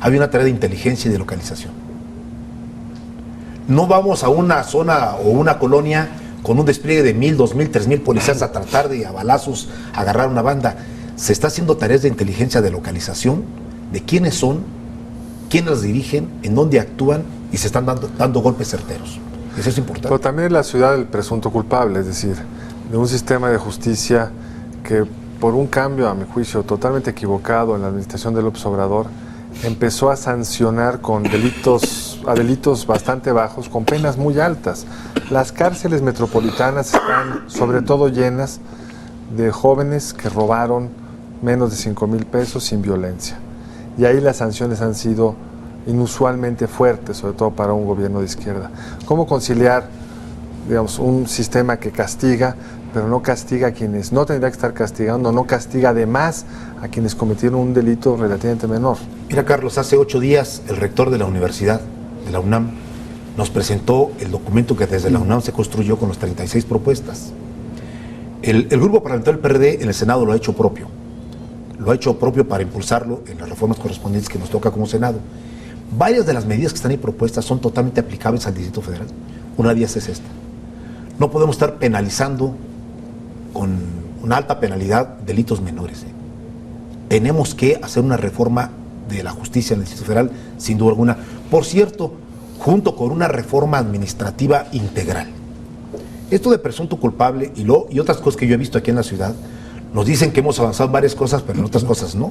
Hay una tarea de inteligencia y de localización. No vamos a una zona o una colonia con un despliegue de 1,000, 2,000, 3,000 policías a tratar de a balazos agarrar una banda. Se está haciendo tareas de inteligencia, de localización, de quiénes son, quiénes las dirigen, en dónde actúan y se están dando golpes certeros. Eso es importante. Pero también en la ciudad el presunto culpable, es decir, de un sistema de justicia que por un cambio, a mi juicio, totalmente equivocado en la administración de López Obrador, empezó a sancionar con delitos bastante bajos, con penas muy altas. Las cárceles metropolitanas están sobre todo llenas de jóvenes que robaron menos de 5,000 pesos sin violencia. Y ahí las sanciones han sido inusualmente fuertes, sobre todo para un gobierno de izquierda. ¿Cómo conciliar, digamos, un sistema que castiga, pero no castiga a quienes no tendría que estar castigando, no castiga además a quienes cometieron un delito relativamente menor? Mira, Carlos, hace 8 días el rector de la universidad, de la UNAM, nos presentó el documento que desde la UNAM se construyó con las 36 propuestas. El grupo parlamentario del PRD en el Senado lo ha hecho propio. lo ha hecho propio para impulsarlo en las reformas correspondientes que nos toca como Senado. Varias de las medidas que están ahí propuestas son totalmente aplicables al Distrito Federal. Una de ellas es esta. No podemos estar penalizando con una alta penalidad delitos menores. Tenemos que hacer una reforma de la justicia en el Distrito Federal, sin duda alguna. Por cierto, junto con una reforma administrativa integral. Esto de presunto culpable y otras cosas que yo he visto aquí en la ciudad, nos dicen que hemos avanzado en varias cosas, pero en otras cosas no.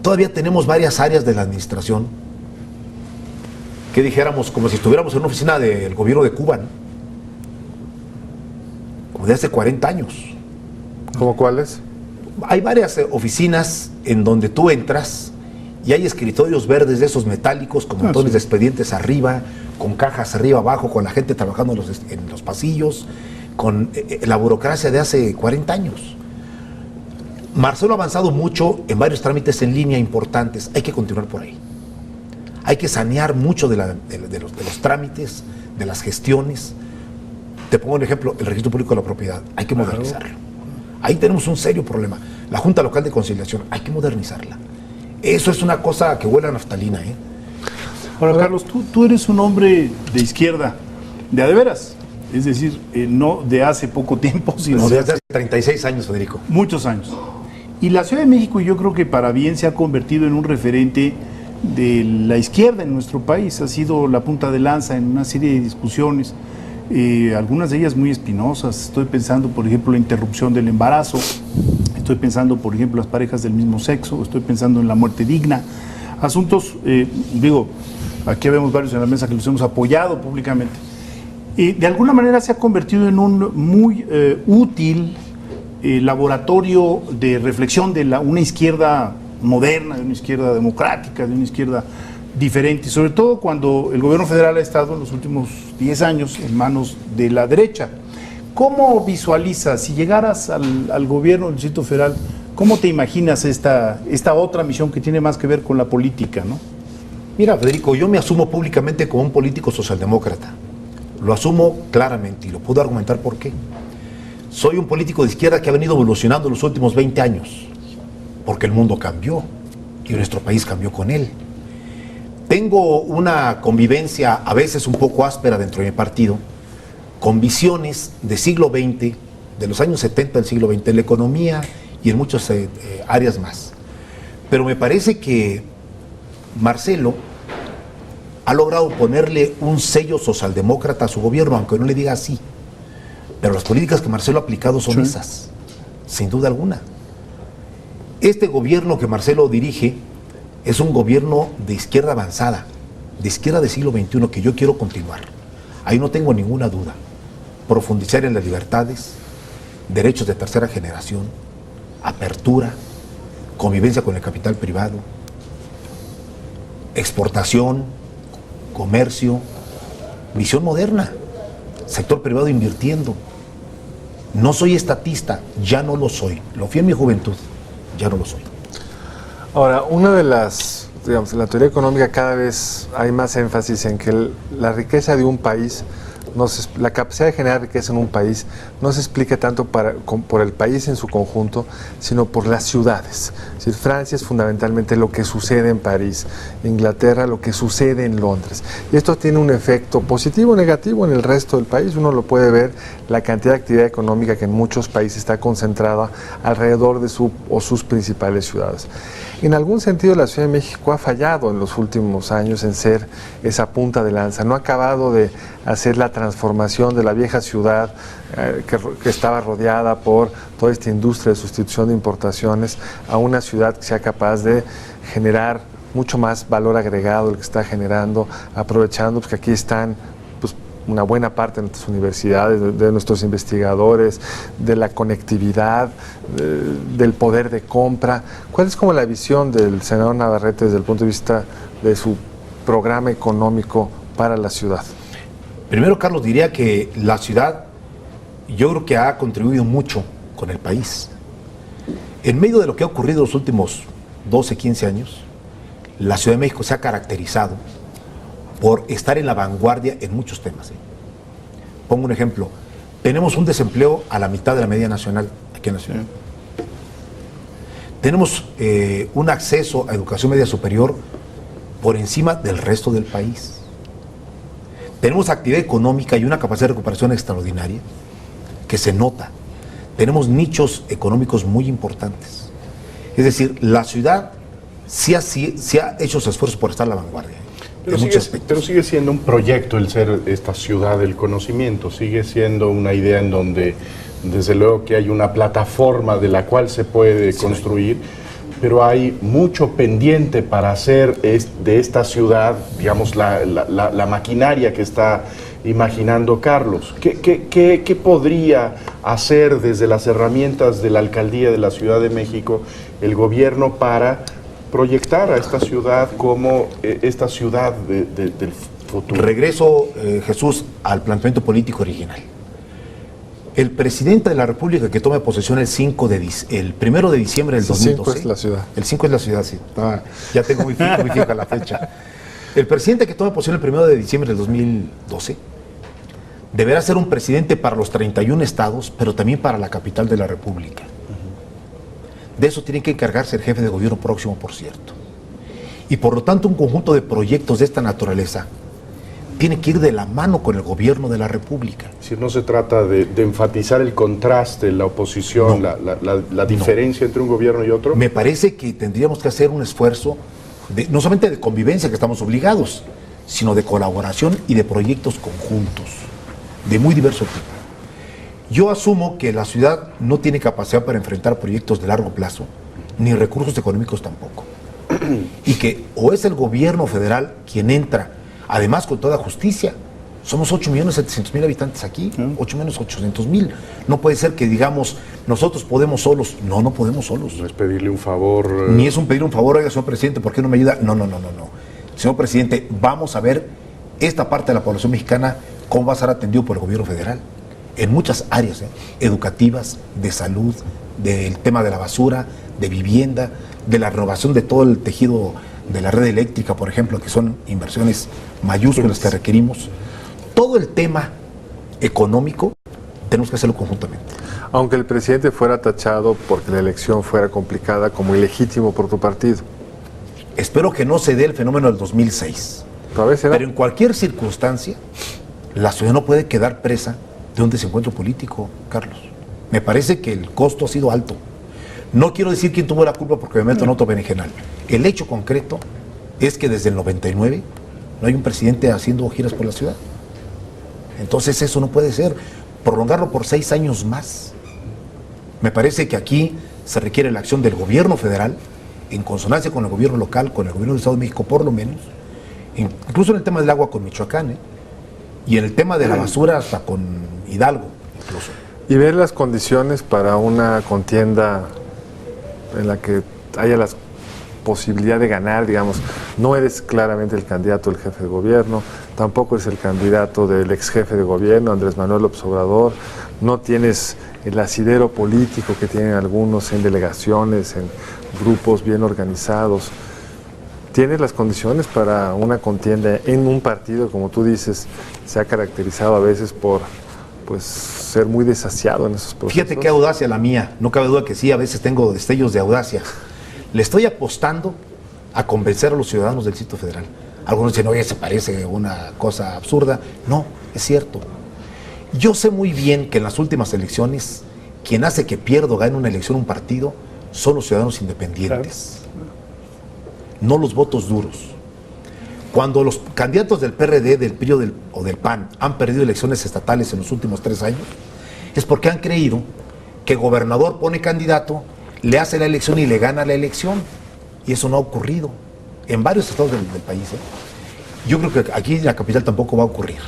Todavía tenemos varias áreas de la administración que dijéramos como si estuviéramos en una oficina del gobierno de Cuba, ¿no? Como de hace 40 años. ¿Cómo cuáles? Hay varias oficinas en donde tú entras y hay escritorios verdes de esos metálicos con montones de expedientes arriba, con cajas arriba abajo, con la gente trabajando en los pasillos, con la burocracia de hace 40 años. Marcelo ha avanzado mucho en varios trámites en línea importantes. Hay que continuar por ahí. Hay que sanear mucho de los trámites, de las gestiones. Te pongo un ejemplo, el registro público de la propiedad. Hay que modernizarlo. Ahí tenemos un serio problema. La Junta Local de Conciliación, hay que modernizarla. Eso es una cosa que huele a naftalina, ¿eh? Ahora, Carlos, tú eres un hombre de izquierda, de veras. Es decir, no de hace poco tiempo, sino No, de hace 36 años, Federico. muchos años. Y la Ciudad de México, yo creo que para bien se ha convertido en un referente de la izquierda en nuestro país. Ha sido la punta de lanza en una serie de discusiones, algunas de ellas muy espinosas. Estoy pensando, por ejemplo, la interrupción del embarazo. Estoy pensando, por ejemplo, las parejas del mismo sexo. Estoy pensando en la muerte digna. Asuntos, aquí vemos varios en la mesa que los hemos apoyado públicamente. De alguna manera se ha convertido en un muy útil laboratorio de reflexión de una izquierda moderna, de una izquierda democrática, de una izquierda diferente, y sobre todo cuando el gobierno federal ha estado en los últimos 10 años en manos de la derecha. ¿Cómo visualizas, si llegaras al gobierno del Distrito Federal, cómo te imaginas esta otra misión que tiene más que ver con la política, ¿no? Mira, Federico, yo me asumo públicamente como un político socialdemócrata. Lo asumo claramente y lo puedo argumentar por qué. Soy un político de izquierda que ha venido evolucionando en los últimos 20 años, porque el mundo cambió y nuestro país cambió con él. Tengo una convivencia a veces un poco áspera dentro de mi partido, con visiones del siglo XX, de los años 70 del siglo XX, en la economía y en muchas áreas más. Pero me parece que Marcelo ha logrado ponerle un sello socialdemócrata a su gobierno, aunque no le diga así. Pero las políticas que Marcelo ha aplicado son esas, sin duda alguna. Este gobierno que Marcelo dirige es un gobierno de izquierda avanzada, de izquierda del siglo XXI, que yo quiero continuar. Ahí no tengo ninguna duda. Profundizar en las libertades, derechos de tercera generación, apertura, convivencia con el capital privado, exportación, comercio, visión moderna, sector privado invirtiendo. No soy estatista, ya no lo soy. Lo fui en mi juventud, ya no lo soy. Ahora, una de las, digamos, en la teoría económica cada vez hay más énfasis en que la riqueza de un país, la capacidad de generar riqueza en un país no se explica tanto por el país en su conjunto, sino por las ciudades. Es decir, Francia es fundamentalmente lo que sucede en París, Inglaterra lo que sucede en Londres. Y esto tiene un efecto positivo o negativo en el resto del país. Uno lo puede ver, la cantidad de actividad económica que en muchos países está concentrada alrededor de sus principales ciudades. En algún sentido, la Ciudad de México ha fallado en los últimos años en ser esa punta de lanza. No ha acabado de hacer la transformación de la vieja ciudad que estaba rodeada por toda esta industria de sustitución de importaciones a una ciudad que sea capaz de generar mucho más valor agregado, el que está generando, aprovechando que aquí están una buena parte de nuestras universidades, de nuestros investigadores, de la conectividad, del poder de compra. ¿Cuál es como la visión del senador Navarrete desde el punto de vista de su programa económico para la ciudad? Primero, Carlos, diría que la ciudad, yo creo que ha contribuido mucho con el país. En medio de lo que ha ocurrido los últimos 12, 15 años, la Ciudad de México se ha caracterizado por estar en la vanguardia en muchos temas. Pongo un ejemplo. Tenemos un desempleo a la mitad de la media nacional aquí en la ciudad. Tenemos un acceso a educación media superior por encima del resto del país. Tenemos actividad económica y una capacidad de recuperación extraordinaria que se nota. Tenemos nichos económicos muy importantes. Es decir, la ciudad sí ha hecho sus esfuerzos por estar a la vanguardia. Pero sigue siendo un proyecto el ser esta ciudad del conocimiento, sigue siendo una idea en donde desde luego que hay una plataforma de la cual se puede construir, pero hay mucho pendiente para hacer de esta ciudad, digamos, la maquinaria que está imaginando Carlos. ¿Qué podría hacer desde las herramientas de la alcaldía de la Ciudad de México el gobierno para proyectar a esta ciudad como esta ciudad del futuro? Regreso, Jesús, al planteamiento político original. El presidente de la República que toma posesión el 1 de diciembre del 2012. El 5 es la ciudad. El 5 es la ciudad, sí. Ya tengo muy fija la fecha. El presidente que toma posesión el 1 de diciembre del 2012 deberá ser un presidente para los 31 estados, pero también para la capital de la República. De eso tiene que encargarse el jefe de gobierno próximo, por cierto. Y por lo tanto, un conjunto de proyectos de esta naturaleza tiene que ir de la mano con el gobierno de la República. Es decir, no se trata de enfatizar el contraste, la oposición, No. la diferencia entre un gobierno y otro. Me parece que tendríamos que hacer un esfuerzo, no solamente de convivencia, que estamos obligados, sino de colaboración y de proyectos conjuntos, de muy diverso tipo. Yo asumo que la ciudad no tiene capacidad para enfrentar proyectos de largo plazo, ni recursos económicos tampoco. Y que o es el gobierno federal quien entra, además con toda justicia. Somos 8.700.000 habitantes aquí, 8.800.000. No puede ser que digamos, nosotros podemos solos. No, no podemos solos. No es pedirle un favor. Ni es un pedir un favor, oiga, señor presidente, ¿por qué no me ayuda? No. Señor presidente, vamos a ver esta parte de la población mexicana, cómo va a ser atendido por el gobierno federal. En muchas áreas, educativas, de salud, del tema de la basura, de vivienda, de la renovación de todo el tejido de la red eléctrica, por ejemplo, que son inversiones mayúsculas que requerimos. Todo el tema económico tenemos que hacerlo conjuntamente. Aunque el presidente fuera tachado porque la elección fuera complicada como ilegítimo por tu partido. Espero que no se dé el fenómeno del 2006. Pero en cualquier circunstancia, la ciudad no puede quedar presa de un desencuentro político, Carlos. Me parece que el costo ha sido alto. No quiero decir quién tuvo la culpa porque me meto en otro berenjenal. El hecho concreto es que desde el 99 no hay un presidente haciendo giras por la ciudad. Entonces eso no puede ser. Prolongarlo por 6 años más. Me parece que aquí se requiere la acción del gobierno federal, en consonancia con el gobierno local, con el gobierno del Estado de México por lo menos, incluso en el tema del agua con Michoacán, y en el tema de la basura hasta con Hidalgo incluso. Y ver las condiciones para una contienda en la que haya la posibilidad de ganar, digamos, no eres claramente el candidato del jefe de gobierno, tampoco es el candidato del ex jefe de gobierno, Andrés Manuel López Obrador, no tienes el asidero político que tienen algunos en delegaciones, en grupos bien organizados. ¿Tienes las condiciones para una contienda en un partido, como tú dices, se ha caracterizado a veces por ser muy desasiado en esos procesos? Fíjate qué audacia la mía, no cabe duda que sí, a veces tengo destellos de audacia. Le estoy apostando a convencer a los ciudadanos del Distrito Federal. Algunos dicen, oye, se parece una cosa absurda. No, es cierto. Yo sé muy bien que en las últimas elecciones, quien hace que pierda o gane una elección un partido son los ciudadanos independientes. Claro. No los votos duros. Cuando los candidatos del PRD, del PRI o del PAN han perdido elecciones estatales en los últimos 3 años, es porque han creído que el gobernador pone candidato, le hace la elección y le gana la elección. Y eso no ha ocurrido en varios estados del país. Yo creo que aquí en la capital tampoco va a ocurrir.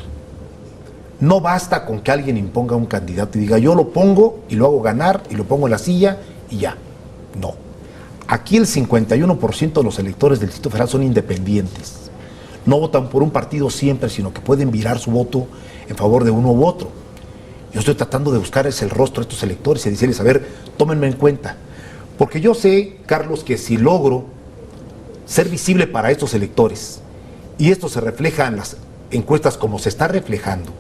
No basta con que alguien imponga un candidato y diga, yo lo pongo y lo hago ganar y lo pongo en la silla y ya. No. Aquí el 51% de los electores del Distrito Federal son independientes. No votan por un partido siempre, sino que pueden virar su voto en favor de uno u otro. Yo estoy tratando de buscar ese rostro de estos electores y decirles, a ver, tómenme en cuenta. Porque yo sé, Carlos, que si logro ser visible para estos electores, y esto se refleja en las encuestas como se está reflejando,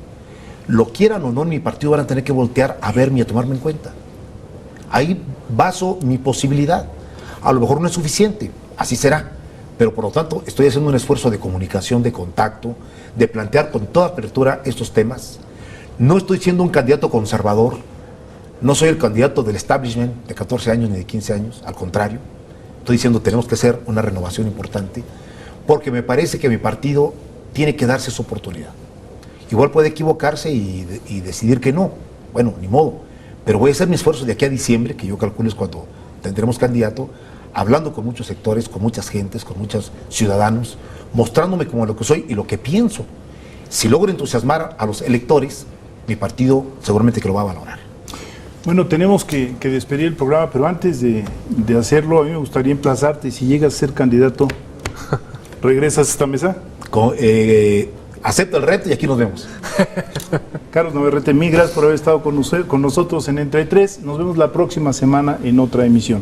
lo quieran o no en mi partido van a tener que voltear a verme y a tomarme en cuenta. Ahí baso mi posibilidad. A lo mejor no es suficiente, así será, pero por lo tanto estoy haciendo un esfuerzo de comunicación, de contacto, de plantear con toda apertura estos temas. No estoy siendo un candidato conservador, no soy el candidato del establishment de 14 años ni de 15 años, al contrario, estoy diciendo tenemos que hacer una renovación importante, porque me parece que mi partido tiene que darse esa oportunidad. Igual puede equivocarse y decidir que no, bueno, ni modo, pero voy a hacer mi esfuerzo de aquí a diciembre, que yo calculo es cuando tendremos candidato, hablando con muchos sectores, con muchas gentes, con muchos ciudadanos, mostrándome como lo que soy y lo que pienso. Si logro entusiasmar a los electores, mi partido seguramente que lo va a valorar. Bueno, tenemos que despedir el programa, pero antes de hacerlo, a mí me gustaría emplazarte, si llegas a ser candidato, ¿regresas a esta mesa? Acepto el reto y aquí nos vemos. Carlos Navarrete, mil gracias por haber estado con nosotros en Entre Tres. Nos vemos la próxima semana en otra emisión.